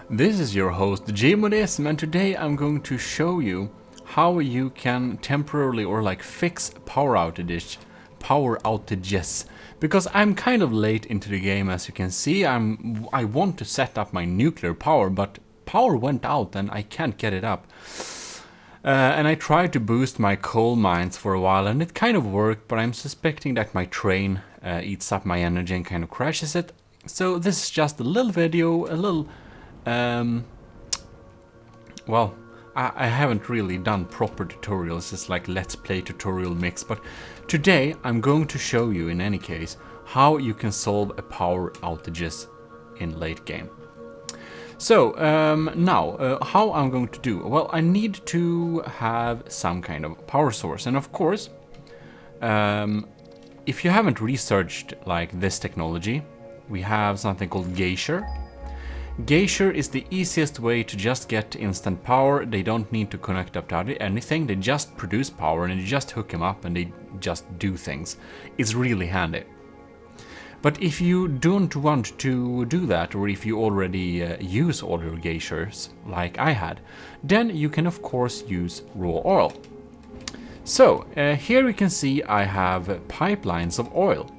This is your host Gmodism, and today I'm going to show you how you can temporarily or like fix power outages. Because I'm kind of late into the game, as you can see. I want to set up my nuclear power, but power went out and I can't get it up. And I tried to boost my coal mines for a while and it kind of worked, but I'm suspecting that my train eats up my energy and kind of crashes it. So this is just a little video, a little well, I haven't really done proper tutorials, it's like let's play tutorial mix, but today I'm going to show you in any case how you can solve a power outages in late game. So now how I'm going to do, well, I need to have some kind of power source, and of course if you haven't researched like this technology, we have something called Geysir. Geysir is the easiest way to just get instant power. They don't need to connect up to anything, they just produce power and you just hook them up and they just do things. It's really handy. But if you don't want to do that, or if you already use all your Geysirs like I had, then you can of course use raw oil. So here you can see I have pipelines of oil.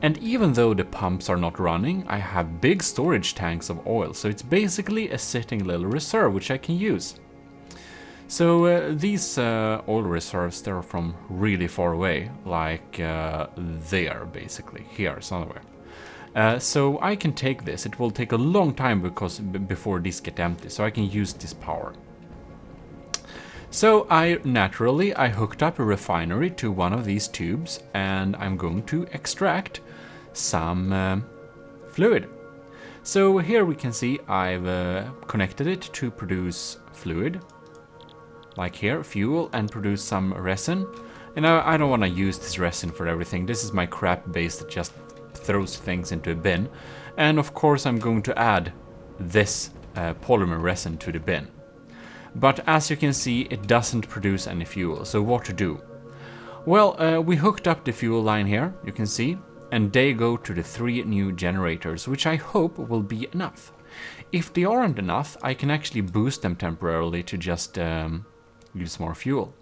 And even though the pumps are not running, I have big storage tanks of oil, so it's basically a sitting little reserve which I can use. So these oil reserves, they're from really far away, like there basically, here somewhere. So I can take this, it will take a long time before these get empty, so I can use this power. So I hooked up a refinery to one of these tubes and I'm going to extract some fluid. So here we can see I've connected it to produce fluid, like here, fuel, and produce some resin. And I don't want to use this resin for everything, this is my crap base that just throws things into a bin. And of course I'm going to add this polymer resin to the bin. But as you can see, it doesn't produce any fuel, so what to do? Well, we hooked up the fuel line here, you can see, and they go to the 3 new generators, which I hope will be enough. If they aren't enough, I can actually boost them temporarily to just use more fuel.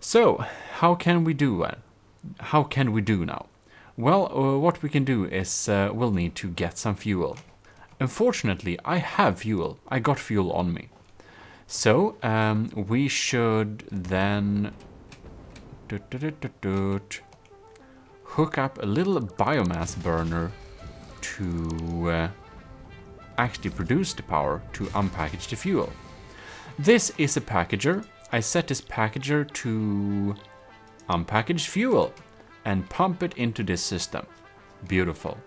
So, how can we do now? Well, what we can do is we'll need to get some fuel. Unfortunately, I have fuel. I got fuel on me. So, we should then hook up a little biomass burner to actually produce the power to unpackage the fuel. This is a packager. I set this packager to unpackage fuel and pump it into this system. Beautiful.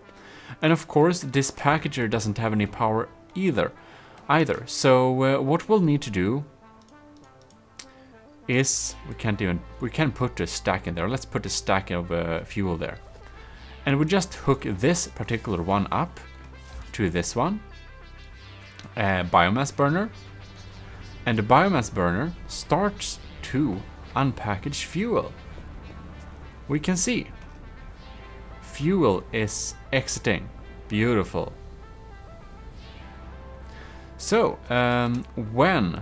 And of course, this packager doesn't have any power either. So what we'll need to do is we can put a stack in there. Let's put a stack of fuel there, and we just hook this particular one up to this one, biomass burner, and the biomass burner starts to unpackage fuel. We can see fuel is exiting. Beautiful. So, when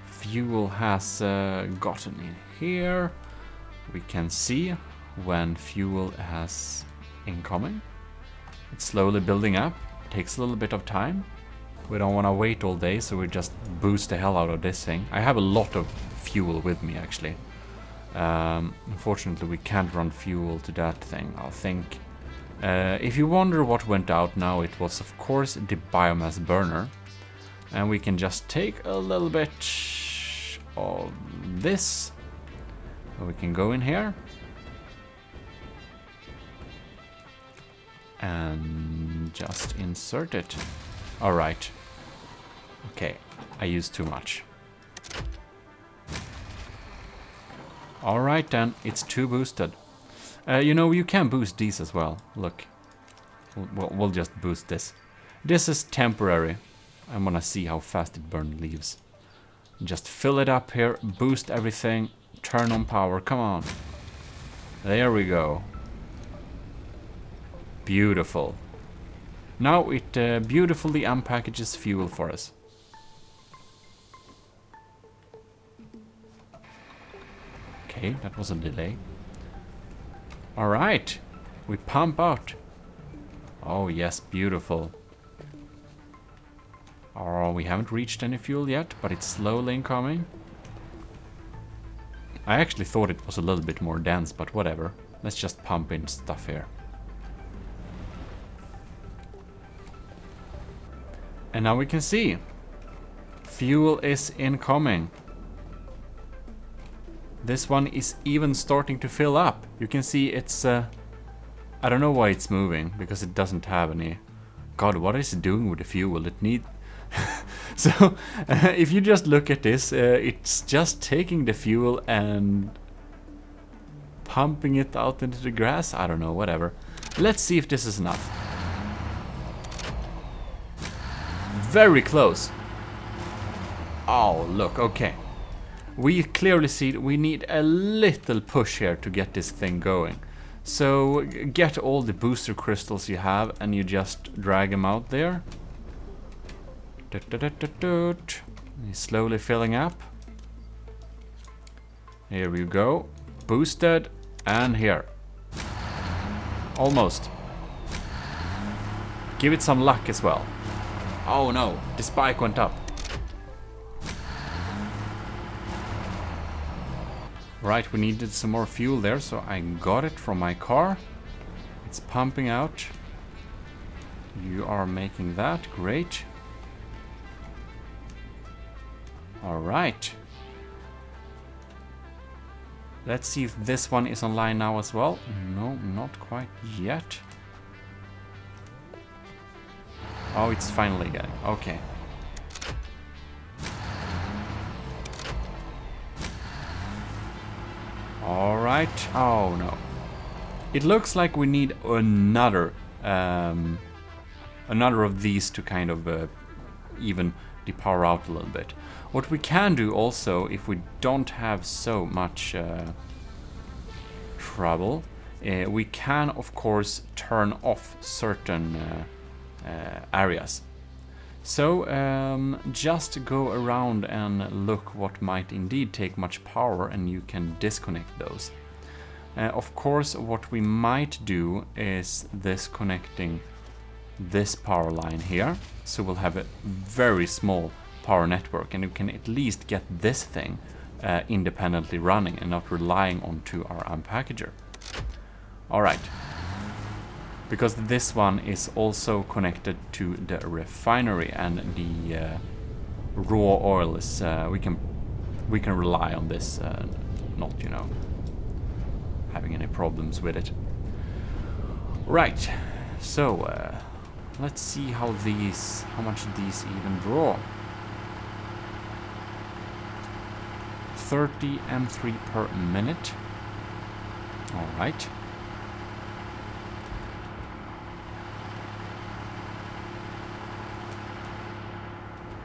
fuel has gotten in here, we can see when fuel has incoming. It's slowly building up. It takes a little bit of time. We don't want to wait all day, so we just boost the hell out of this thing. I have a lot of fuel with me, actually. Unfortunately, we can't run fuel to that thing, I think. If you wonder what went out now, it was of course the biomass burner. And we can just take a little bit of this. We can go in here. And just insert it. Alright. Okay, I used too much. Alright then, it's too boosted. You know, you can boost these as well. Look. We'll just boost this. This is temporary. I wanna see how fast it burns leaves. Just fill it up here, boost everything, turn on power, come on. There we go. Beautiful. Now it beautifully unpackages fuel for us. Okay, that was a delay. Alright, we pump out. Oh yes, beautiful. Oh, we haven't reached any fuel yet, but it's slowly incoming. I actually thought it was a little bit more dense, but whatever. Let's just pump in stuff here. And now we can see. Fuel is incoming. This one is even starting to fill up. You can see it's... I don't know why it's moving, because it doesn't have any... God, what is it doing with the fuel? It need... So, if you just look at this, it's just taking the fuel and... pumping it out into the grass? I don't know, whatever. Let's see if this is enough. Very close. Oh, look, okay. We clearly see we need a little push here to get this thing going. So get all the booster crystals you have and you just drag them out there. He's slowly filling up. Here we go. Boosted. And here. Almost. Give it some luck as well. Oh no, the spike went up. Right, we needed some more fuel there, so I got it from my car. It's pumping out. You are making that, great. Alright. Let's see if this one is online now as well. No, not quite yet. Oh, it's finally getting, okay. Alright, oh no. It looks like we need another of these to kind of even the power out a little bit. What we can do also, if we don't have so much trouble, we can of course turn off certain areas. So just go around and look what might indeed take much power and you can disconnect those. Of course, what we might do is disconnecting this power line here. So we'll have a very small power network and you can at least get this thing independently running and not relying onto our unpackager. Alright. Because this one is also connected to the refinery and the raw oil is we can rely on this, not, you know, having any problems with it. Right, so let's see how much these even draw. 30 M3 per minute. All right.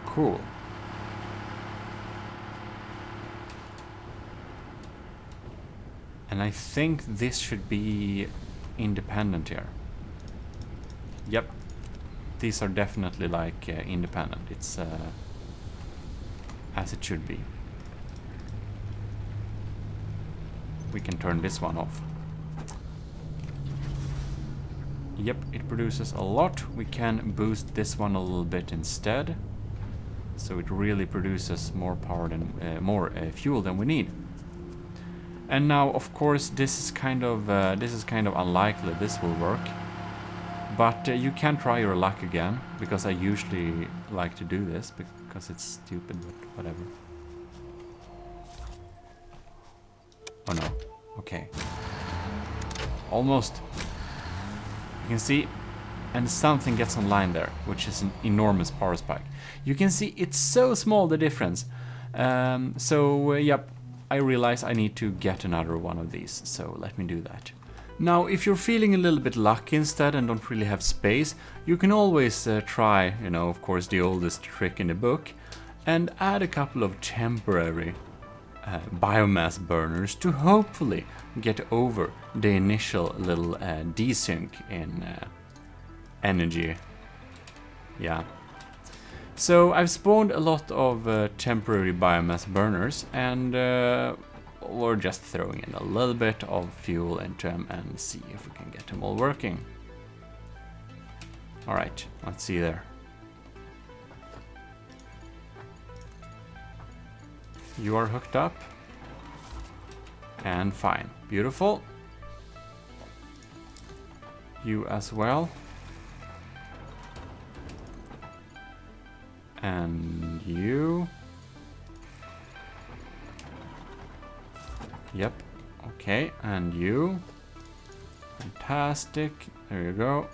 Cool. And I think this should be independent here. Yep. These are definitely like independent. It's as it should be. We can turn this one off. Yep, it produces a lot. We can boost this one a little bit instead. So it really produces more power than more fuel than we need. And now, of course, this is kind of unlikely this will work. But you can try your luck again, because I usually like to do this because it's stupid, but whatever. Oh no. Okay. Almost. You can see, and something gets online there, which is an enormous power spike. You can see it's so small, the difference. Yep, I realize I need to get another one of these, so let me do that. Now, if you're feeling a little bit lucky instead and don't really have space, you can always try, you know, of course, the oldest trick in the book, and add a couple of temporary biomass burners to hopefully get over the initial little desync in energy Yeah. So I've spawned a lot of temporary biomass burners, and we're just throwing in a little bit of fuel into them and see if we can get them all working. Alright, let's see there. You are hooked up. And fine. Beautiful. You as well. And you. Yep. Okay, and you. Fantastic. There you go.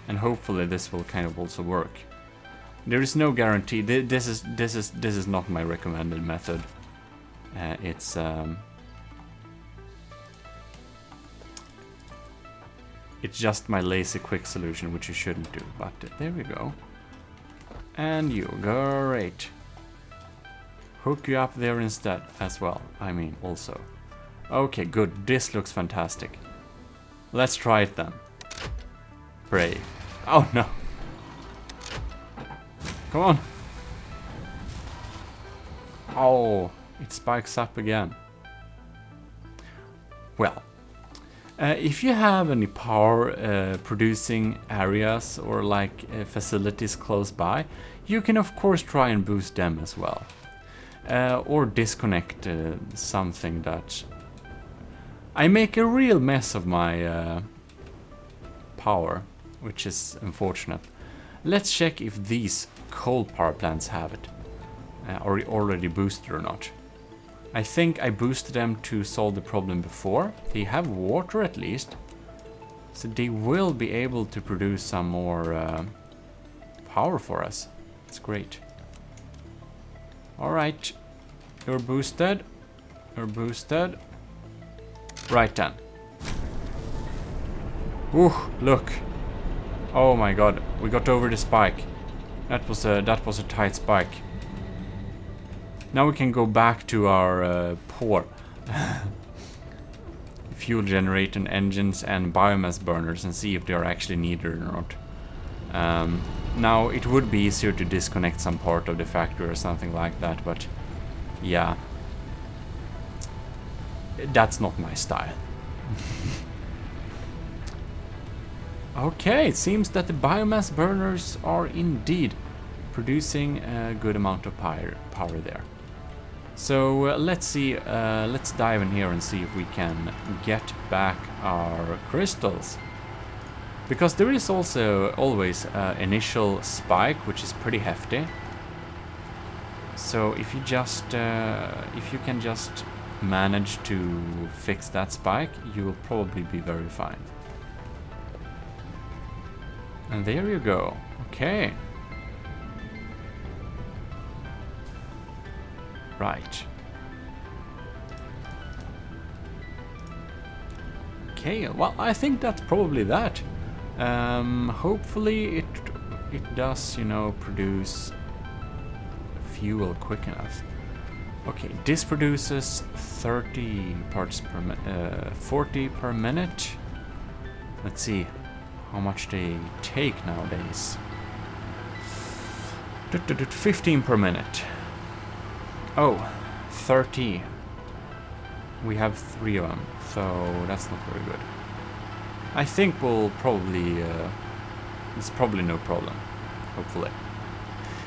And hopefully this will kind of also work. There is no guarantee. This is not my recommended method. It's just my lazy quick solution, which you shouldn't do. But there we go. And you, great. Hook you up there instead as well. I mean, also. Okay, good. This looks fantastic. Let's try it then. Brave. Oh no. Come on. Oh, it spikes up again. Well, if you have any power producing areas or like facilities close by, you can of course try and boost them as well. Or disconnect something that... I make a real mess of my power, which is unfortunate. Let's check if these coal power plants have it. Are already boosted or not. I think I boosted them to solve the problem before. They have water at least. So they will be able to produce some more power for us. It's great. Alright. You're boosted. You're boosted. Right then. Ooh, look. Oh my god, we got over the spike. That was a tight spike. Now we can go back to our poor fuel generating engines and biomass burners and see if they are actually needed or not. Now it would be easier to disconnect some part of the factory or something like that, but yeah, that's not my style. Okay, it seems that the biomass burners are indeed producing a good amount of power there. So let's see, let's dive in here and see if we can get back our crystals. Because there is also always an initial spike, which is pretty hefty. So if you just, if you can just manage to fix that spike, you will probably be very fine. And there you go. Okay. Right. Okay, well, I think that's probably that. Hopefully it does, you know, produce fuel quick enough. Okay, this produces 30 parts per minute, 40 per minute. Let's see how much they take nowadays. 15 per minute. Oh, 30. We have 3 of them, so that's not very good. I think we'll probably... it's probably no problem, hopefully.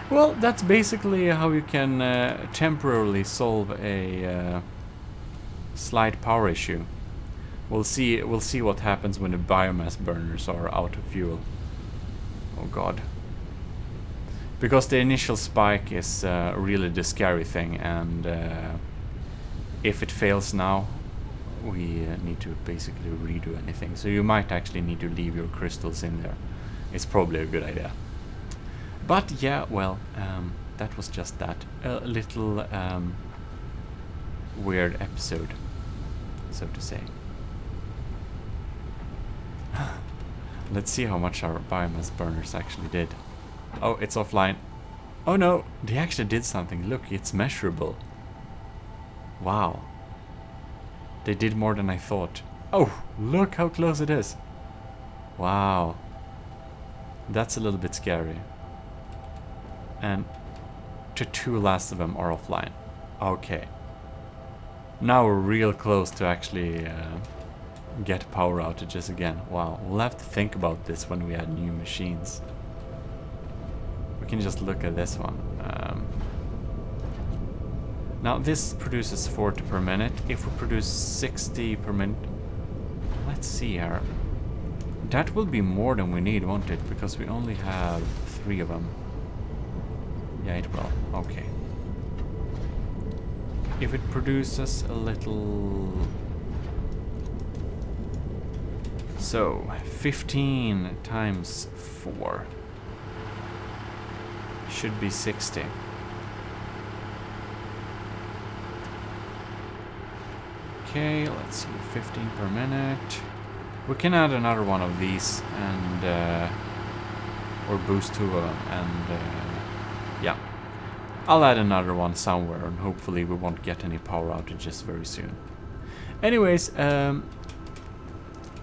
Well, that's basically how you can temporarily solve a slight power issue. We'll see what happens when the biomass burners are out of fuel. Oh god. Because the initial spike is really the scary thing, and if it fails now, we need to basically redo anything. So you might actually need to leave your crystals in there. It's probably a good idea. But yeah, well, that was just that. A little weird episode, so to say. Let's see how much our biomass burners actually did. Oh, it's offline. Oh no, they actually did something. Look, it's measurable. Wow. They did more than I thought. Oh, look how close it is. Wow. That's a little bit scary. And the 2 last of them are offline. Okay. Now we're real close to actually get power outages again. Wow, we'll have to think about this when we add new machines. We can just look at this one. Now this produces 40 per minute. If we produce 60 per minute, let's see here. That will be more than we need, won't it? Because we only have 3 of them. Yeah, it will. Okay. If it produces a little... So, 15 times 4 should be 60. Okay, let's see, 15 per minute. We can add another one of these and or boost 2 of them, and yeah, I'll add another one somewhere, and hopefully we won't get any power outages very soon. Anyways,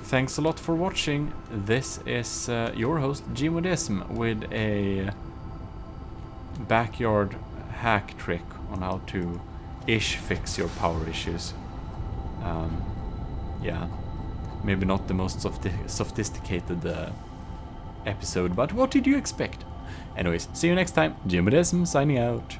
thanks a lot for watching. This is your host Gmodism with a backyard hack trick on how to fix your power issues. Yeah, maybe not the most sophisticated episode, but what did you expect? Anyways, see you next time. Gmodism signing out.